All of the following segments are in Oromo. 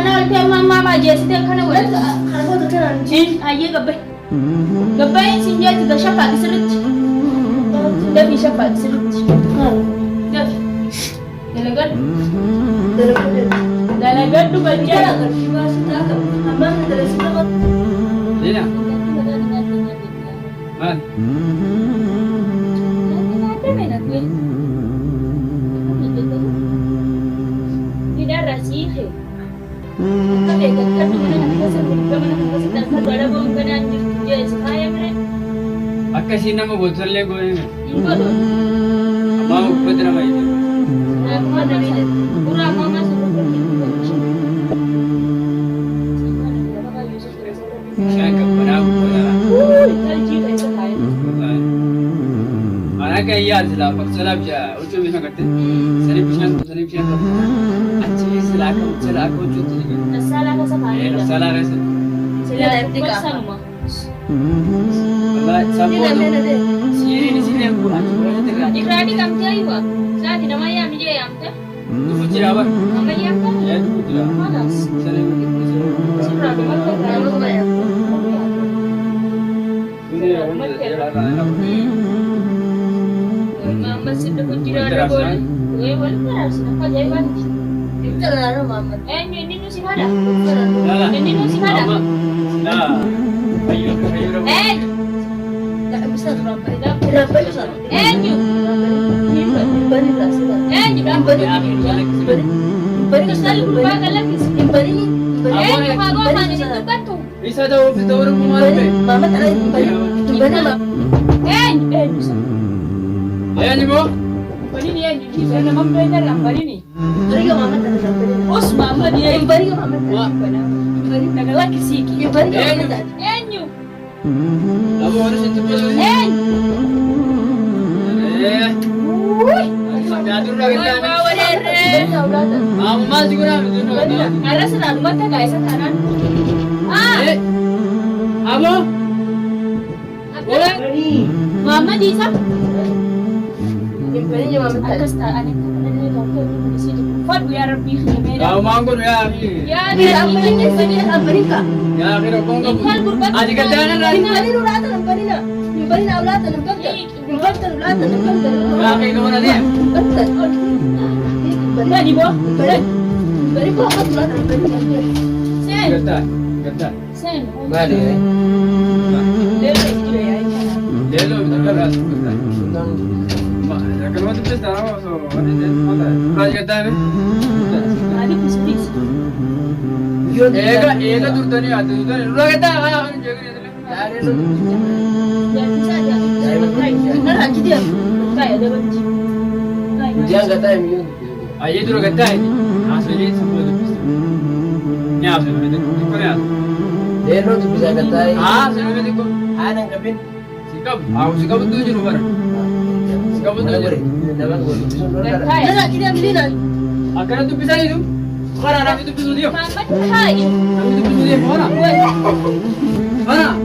Kana oltee mammaa jeestee kana walitti kana kanaan ayyee gabbay. Gabbay siin jeeti ga shafaa sirriitti. Dafi shafaa sirriitti. Dafi. Dalagaddu bajjaa. Amma darasi nama. Dina. Man. Tidak rasihe. Tapi kan mana nak ada bangkan anjir je saya mere. Akkasi nama botalle goone. Ibadah. Amma upadra mai. Apa dari pura mama sebut Shaka para pura. Terji itu saya. Ana kai ya zila pak salab ja ucu bisa karte. Sarip shan. Achi sila ka ucu tu. Salah ka sa kanya. Salah ka sa. Sila etika sama. Allah sabu. Sini aku acu terga. Ikradi kam jai wa. Saat ini namanya amje amte. Tu fujira ba. Namanya apa? Ya tu fujira. Malas. Sarip. Sira demal ko kamu ko ya. Mama sudah fujira ada boleh. Gue boleh keras. Apa jai ban? Itu lalu mama. Ini nusi mana? Ini nusi mana? Nah. Ayo. Tak bisa berapa? Berapa bisa? Ini beri rasa. Beri sekali berapa lagi? Beri ni. Bago mana itu batu? Bisa tahu orang kemarin. Mama tak ada beri. Beri apa? Bisa. Ayo ni bo. Beri ni yang jadi saya nama benda beri ni. Beri ke mama tak ada beri. Os mama dia. Beri ke mama tak ada. Beri nak lagi sikit. Beri ke mama tak ada. Kamu harus itu dulu. Aduh lagi kan. Mama juga nak. Ada senang mata guys sekarang. Abo. Boleh? Mama di sana. Yang berinya mama tak ada star. Fad biar lebih mera. Kau manggur ya. Ya dia berinya beri Amerika. Ya kira kau enggak. Adik kata nak. Beri uratan berinya. Beri uratan berinya. Uratan berinya. Ya kira kau nak dia. Beri di bawah. Beri bawah uratan berinya. Sen. Kata. Sen. Mana? Dia Delo betul kan? Kalau tu pesta awak so, ada mana? Kau kata ni? Ada pusing. Ega tu tadi ada tu tadi. Lu kata apa? Ada tu. Ya bisa dia. Benar lagi dia. Kayak ada benci. Dia kata ni. Ayah tu kata ni. Asli semua tu pesta. Ni apa tu? Kau ni? Dia tu bisa kata. Sebelum itu kau. Ada kapin. Sikap. Sikap tu je luar. Sikap tu je. Benar lagi dia beli nak. Akan tu pesta itu. Mana nak itu pesta dia? Mama hai. Nak itu pesta dia mana? Mana?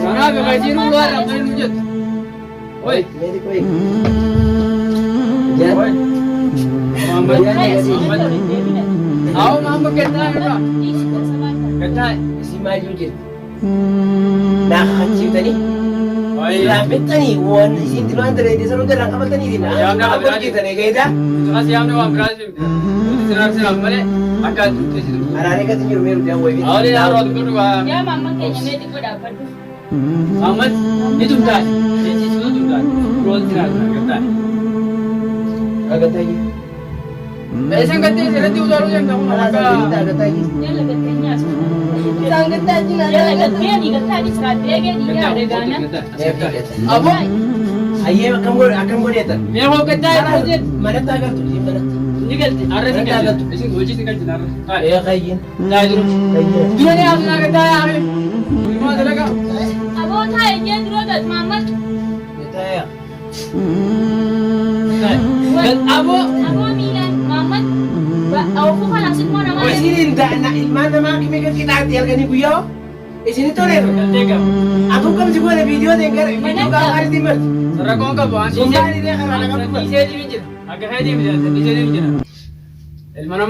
Sana berkaji luar apa yang nujut? Oi. Meri koi. Dia. Oi. Mama dia. Aw mama kata apa? Kata Si maju je. Nak kacau tadi. oi. Rapid tadi. Wan si tiluan tadi. Dia selalu terang apa tadi dia. Ya, nak apa kita ni kaya Itu kasih yang ni berhasil. Senang mana? Akan tu situ. Arane kata ni rumah dia wei. Awalnya orang tu tu kan. Ya mama kayaknya mesti kau dapat. Ahmad itu dah. Jadi itu dah. Roll tidak kata. Agak tadi. ऐसा करते हैं सेरती उतारो yang kamu nak. Agak tadi. Ya lebih kayaknya. Sangat tadi nak. Ya lebih dia ni kata di serat dia dia ada gana. Apa? Ayah akan dia tak. Dia mau kata itu. Mana tak agak tu. Mana? Ni kan ada ni kan. Isin goji ni kan jenar. Ya kain. Dah dulu. Kain. Dulu ni aku nak kata hari. Lima talaga. Abo thai dia dulu kat mama. Kita ya. Abo Milan mama. Aku kan langsung mau nama. Oh sini dah nak mana mak kita hati kan ibu yo. Sini tu le. Tega. Aku kan juga ada video dengar video kau hari timur. Sarah kau ka buat. Sumpah ni dia kan anak aku. Di sini di sini. Agak hadi di sini di sini. El mana